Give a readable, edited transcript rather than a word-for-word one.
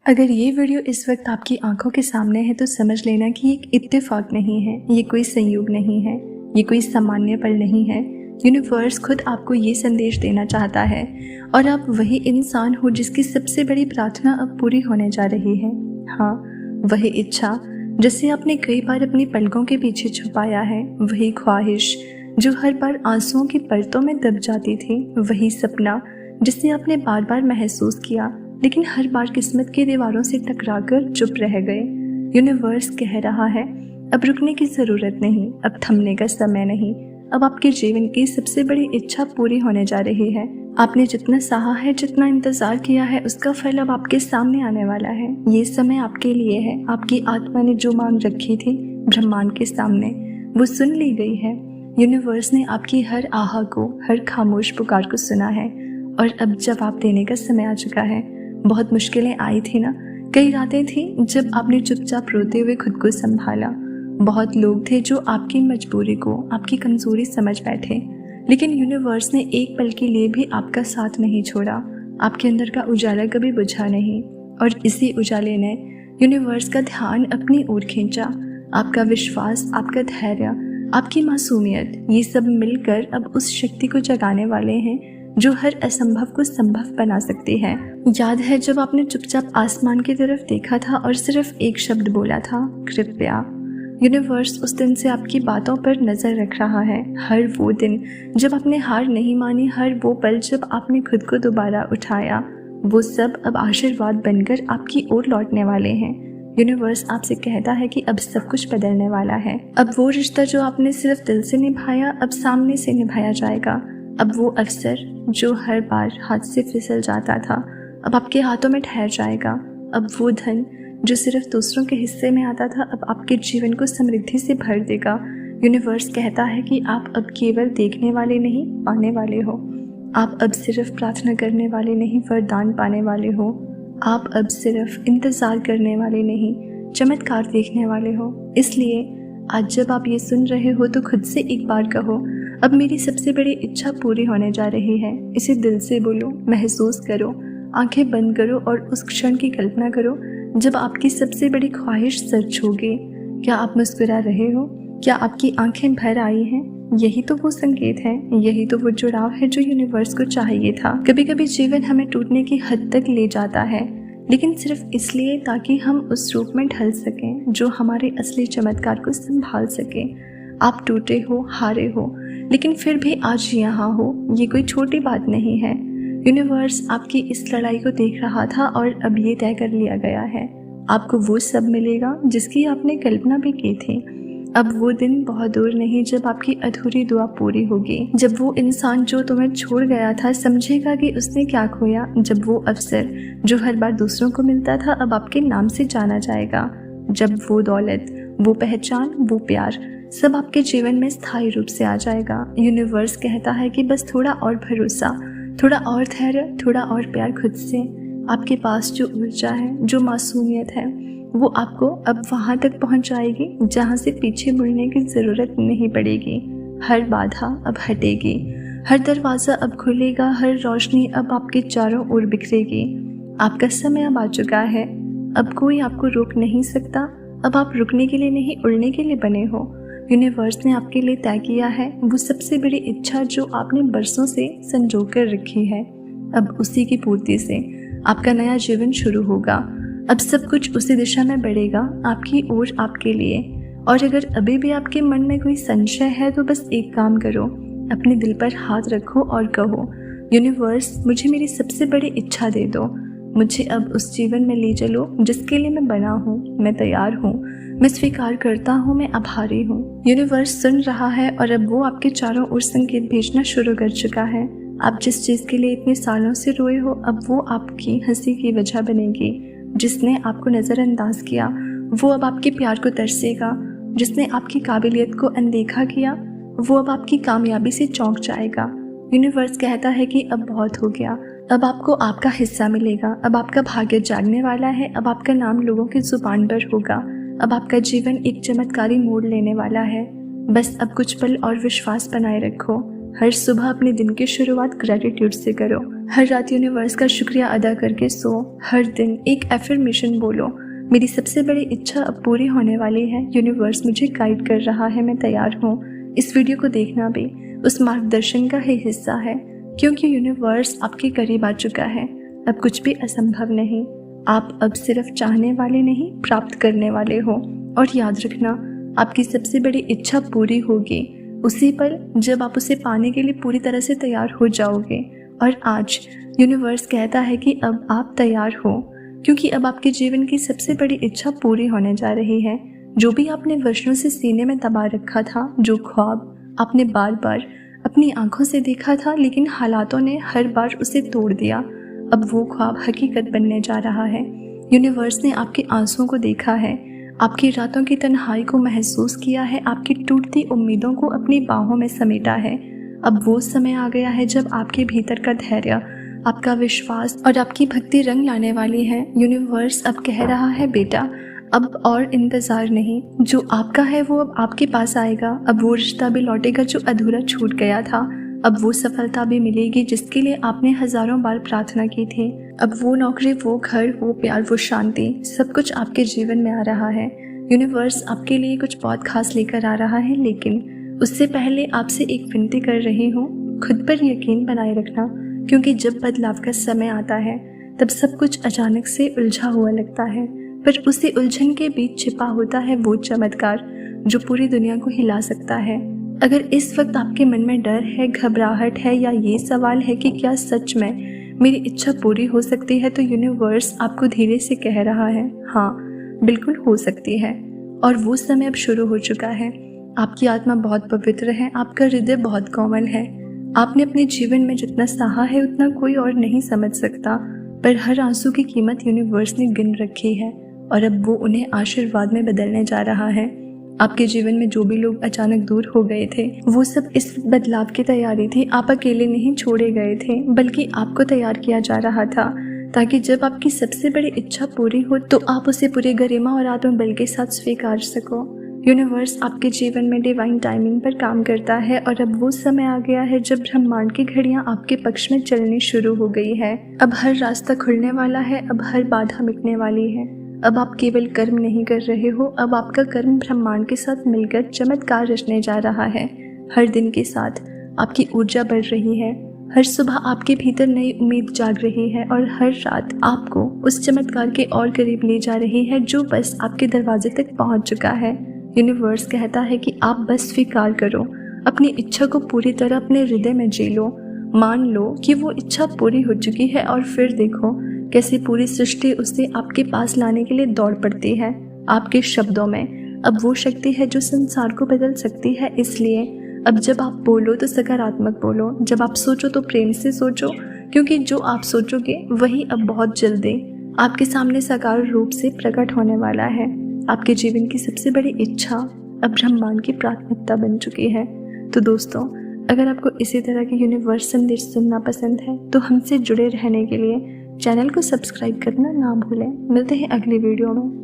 अगर ये वीडियो इस वक्त आपकी आंखों के सामने है तो समझ लेना कि ये एक इत्तेफाक नहीं है, ये कोई संयोग नहीं है, ये कोई सामान्य पल नहीं है। यूनिवर्स खुद आपको ये संदेश देना चाहता है और आप वही इंसान हो जिसकी सबसे बड़ी प्रार्थना अब पूरी होने जा रही है। हाँ, वही इच्छा जिसे आपने कई बार अपनी पलकों के पीछे छुपाया है, वही ख्वाहिश जो हर बार आंसुओं की परतों में दब जाती थी, वही सपना जिसे आपने बार बार महसूस किया लेकिन हर बार किस्मत की दीवारों से टकराकर चुप रह गए। यूनिवर्स कह रहा है, अब रुकने की ज़रूरत नहीं, अब थमने का समय नहीं, अब आपके जीवन की सबसे बड़ी इच्छा पूरी होने जा रही है। आपने जितना सहा है, जितना इंतज़ार किया है, उसका फल अब आपके सामने आने वाला है। ये समय आपके लिए है। आपकी आत्मा ने जो मांग रखी थी ब्रह्मांड के सामने, वो सुन ली गई है। यूनिवर्स ने आपकी हर आह को, हर खामोश पुकार को सुना है और अब जवाब देने का समय आ चुका है। बहुत मुश्किलें आई थी ना, कई रातें थी जब आपने चुपचाप रोते हुए खुद को संभाला। बहुत लोग थे जो आपकी मजबूरी को, आपकी कमजोरी समझ बैठे, लेकिन यूनिवर्स ने एक पल के लिए भी आपका साथ नहीं छोड़ा। आपके अंदर का उजाला कभी बुझा नहीं और इसी उजाले ने यूनिवर्स का ध्यान अपनी ओर खींचा। आपका विश्वास, आपका धैर्य, आपकी मासूमियत, ये सब मिलकर अब उस शक्ति को जगाने वाले हैं जो हर असंभव को संभव बना सकती है। याद है जब आपने चुपचाप आसमान की तरफ देखा था और सिर्फ एक शब्द बोला था, कृपया। यूनिवर्स उस दिन से आपकी बातों पर नजर रख रहा है। हर वो दिन जब आपने हार नहीं मानी, हर वो पल जब आपने खुद को दोबारा उठाया, वो सब अब आशीर्वाद बनकर आपकी ओर लौटने वाले हैं। यूनिवर्स आपसे कहता है कि अब सब कुछ बदलने वाला है। अब वो रिश्ता जो आपने सिर्फ दिल से निभाया, अब सामने से निभाया जाएगा। अब वो अवसर जो हर बार हाथ से फिसल जाता था, अब आपके हाथों में ठहर जाएगा। अब वो धन जो सिर्फ दूसरों के हिस्से में आता था, अब आपके जीवन को समृद्धि से भर देगा। यूनिवर्स कहता है कि आप अब केवल देखने वाले नहीं, पाने वाले हो। आप अब सिर्फ प्रार्थना करने वाले नहीं, वरदान पाने वाले हो। आप अब सिर्फ इंतज़ार करने वाले नहीं, चमत्कार देखने वाले हो। इसलिए आज जब आप ये सुन रहे हो तो खुद से एक बार कहो, अब मेरी सबसे बड़ी इच्छा पूरी होने जा रही है। इसे दिल से बोलो, महसूस करो, आंखें बंद करो और उस क्षण की कल्पना करो जब आपकी सबसे बड़ी ख्वाहिश सच होगी। क्या आप मुस्कुरा रहे हो? क्या आपकी आंखें भर आई हैं? यही तो वो संकेत है, यही तो वो जुड़ाव है जो यूनिवर्स को चाहिए था। कभी कभी जीवन हमें टूटने की हद तक ले जाता है, लेकिन सिर्फ इसलिए ताकि हम उस रूप में ढल सकें जो हमारे असली चमत्कार को संभाल सके। आप टूटे हो, हारे हो, लेकिन फिर भी आज यहाँ हो, ये कोई छोटी बात नहीं है। यूनिवर्स आपकी इस लड़ाई को देख रहा था और अब ये तय कर लिया गया है, आपको वो सब मिलेगा जिसकी आपने कल्पना भी की थी। अब वो दिन बहुत दूर नहीं जब आपकी अधूरी दुआ पूरी होगी, जब वो इंसान जो तुम्हें छोड़ गया था समझेगा कि उसने क्या खोया, जब वो अवसर जो हर बार दूसरों को मिलता था अब आपके नाम से जाना जाएगा, जब वो दौलत, वो पहचान, वो प्यार सब आपके जीवन में स्थायी रूप से आ जाएगा। यूनिवर्स कहता है कि बस थोड़ा और भरोसा, थोड़ा और धैर्य, थोड़ा और प्यार खुद से। आपके पास जो ऊर्जा है, जो मासूमियत है, वो आपको अब वहाँ तक पहुँचाएगी जहाँ से पीछे मुड़ने की ज़रूरत नहीं पड़ेगी। हर बाधा अब हटेगी, हर दरवाज़ा अब खुलेगा, हर रोशनी अब आपके चारों ओर बिखरेगी। आपका समय अब आ चुका है, अब कोई आपको रोक नहीं सकता। अब आप रुकने के लिए नहीं, उड़ने के लिए बने हो। यूनिवर्स ने आपके लिए तय किया है वो सबसे बड़ी इच्छा जो आपने बरसों से संजो कर रखी है। अब उसी की पूर्ति से आपका नया जीवन शुरू होगा। अब सब कुछ उसी दिशा में बढ़ेगा, आपकी ओर, आपके लिए। और अगर अभी भी आपके मन में कोई संशय है तो बस एक काम करो, अपने दिल पर हाथ रखो और कहो, यूनिवर्स मुझे मेरी सबसे बड़ी इच्छा दे दो। मुझे अब उस जीवन में ले चलो जिसके लिए मैं बना हूँ, मैं तैयार हूँ, मैं स्वीकार करता हूँ, मैं आभारी हूँ। यूनिवर्स सुन रहा है और अब वो आपके चारों ओर संकेत भेजना शुरू कर चुका है। आप जिस चीज़ के लिए इतने सालों से रोए हो, अब वो आपकी हंसी की वजह बनेगी। जिसने आपको नज़रअंदाज किया वो अब आपके प्यार को तरसेगा। जिसने आपकी काबिलियत को अनदेखा किया वो अब आपकी कामयाबी से चौंक जाएगा। यूनिवर्स कहता है कि अब बहुत हो गया, अब आपको आपका हिस्सा मिलेगा, अब आपका भाग्य जागने वाला है, अब आपका नाम लोगों की जुबान पर होगा, अब आपका जीवन एक चमत्कारी मोड़ लेने वाला है। बस अब कुछ पल और विश्वास बनाए रखो। हर सुबह अपने दिन की शुरुआत ग्रेटिट्यूड से करो। हर रात यूनिवर्स का शुक्रिया अदा करके सो। हर दिन एक एफर्मेशन बोलो, मेरी सबसे बड़ी इच्छा अब पूरी होने वाली है, यूनिवर्स मुझे गाइड कर रहा है, मैं तैयार हूँ। इस वीडियो को देखना भी उस मार्गदर्शन का ही हिस्सा है, क्योंकि यूनिवर्स आपके करीब आ चुका है। अब कुछ भी असंभव नहीं। आप अब सिर्फ चाहने वाले नहीं, प्राप्त करने वाले हो। और याद रखना, आपकी सबसे बड़ी इच्छा पूरी होगी उसी पल जब आप उसे पाने के लिए पूरी तरह से तैयार हो जाओगे। और आज यूनिवर्स कहता है कि अब आप तैयार हो, क्योंकि अब आपके जीवन की सबसे बड़ी इच्छा पूरी होने जा रही है। जो भी आपने वर्षों से सीने में दबा रखा था, जो ख्वाब आपने बार बार अपनी आंखों से देखा था लेकिन हालातों ने हर बार उसे तोड़ दिया, अब वो ख्वाब हकीकत बनने जा रहा है। यूनिवर्स ने आपके आंसुओं को देखा है, आपकी रातों की तन्हाई को महसूस किया है, आपकी टूटती उम्मीदों को अपनी बाहों में समेटा है। अब वो समय आ गया है जब आपके भीतर का धैर्य, आपका विश्वास और आपकी भक्ति रंग लाने वाली है। यूनिवर्स अब कह रहा है, बेटा अब और इंतज़ार नहीं, जो आपका है वो अब आपके पास आएगा। अब वो रिश्ता भी लौटेगा जो अधूरा छूट गया था। अब वो सफलता भी मिलेगी जिसके लिए आपने हजारों बार प्रार्थना की थी। अब वो नौकरी, वो घर, वो प्यार, वो शांति, सब कुछ आपके जीवन में आ रहा है। यूनिवर्स आपके लिए कुछ बहुत खास लेकर आ रहा है, लेकिन उससे पहले आपसे एक विनती कर रही हूँ, खुद पर यकीन बनाए रखना, क्योंकि जब बदलाव का समय आता है तब सब कुछ अचानक से उलझा हुआ लगता है, पर उसी उलझन के बीच छिपा होता है वो चमत्कार जो पूरी दुनिया को हिला सकता है। अगर इस वक्त आपके मन में डर है, घबराहट है, या ये सवाल है कि क्या सच में मेरी इच्छा पूरी हो सकती है, तो यूनिवर्स आपको धीरे से कह रहा है, हाँ बिल्कुल हो सकती है। और वो समय अब शुरू हो चुका है। आपकी आत्मा बहुत पवित्र है, आपका हृदय बहुत कोमल है। आपने अपने जीवन में जितना सहा है उतना कोई और नहीं समझ सकता, पर हर आंसू की कीमत यूनिवर्स ने गिन रखी है और अब वो उन्हें आशीर्वाद में बदलने जा रहा है। आपके जीवन में जो भी लोग अचानक दूर हो गए थे, वो सब इस बदलाव की तैयारी थी। आप अकेले नहीं छोड़े गए थे, बल्कि आपको तैयार किया जा रहा था, ताकि जब आपकी सबसे बड़ी इच्छा पूरी हो तो आप उसे पूरे गरिमा और आत्मबल के साथ स्वीकार सको। यूनिवर्स आपके जीवन में डिवाइन टाइमिंग पर काम करता है और अब वो समय आ गया है जब ब्रह्मांड की घड़ियां आपके पक्ष में चलनी शुरू हो गई है। अब हर रास्ता खुलने वाला है, अब हर बाधा मिटने वाली है। अब आप केवल कर्म नहीं कर रहे हो, अब आपका कर्म ब्रह्मांड के साथ मिलकर चमत्कार रचने जा रहा है। हर दिन के साथ आपकी ऊर्जा बढ़ रही है, हर सुबह आपके भीतर नई उम्मीद जाग रही है और हर रात आपको उस चमत्कार के और करीब ले जा रही है जो बस आपके दरवाजे तक पहुंच चुका है। यूनिवर्स कहता है कि आप बस स्वीकार करो, अपनी इच्छा को पूरी तरह अपने हृदय में जी लो, मान लो कि वो इच्छा पूरी हो चुकी है और फिर देखो कैसे पूरी सृष्टि उसे आपके पास लाने के लिए दौड़ पड़ती है। आपके शब्दों में अब वो शक्ति है जो संसार को बदल सकती है। इसलिए अब जब आप बोलो तो सकारात्मक बोलो, जब आप सोचो तो प्रेम से सोचो, क्योंकि जो आप सोचोगे वही अब बहुत जल्दी आपके सामने साकार रूप से प्रकट होने वाला है। आपके जीवन की सबसे बड़ी इच्छा अब ब्रह्मांड की प्राथमिकता बन चुकी है। तो दोस्तों, अगर आपको इसी तरह के यूनिवर्स संदेश सुनना पसंद है तो हमसे जुड़े रहने के लिए चैनल को सब्सक्राइब करना ना भूलें। मिलते हैं अगली वीडियो में।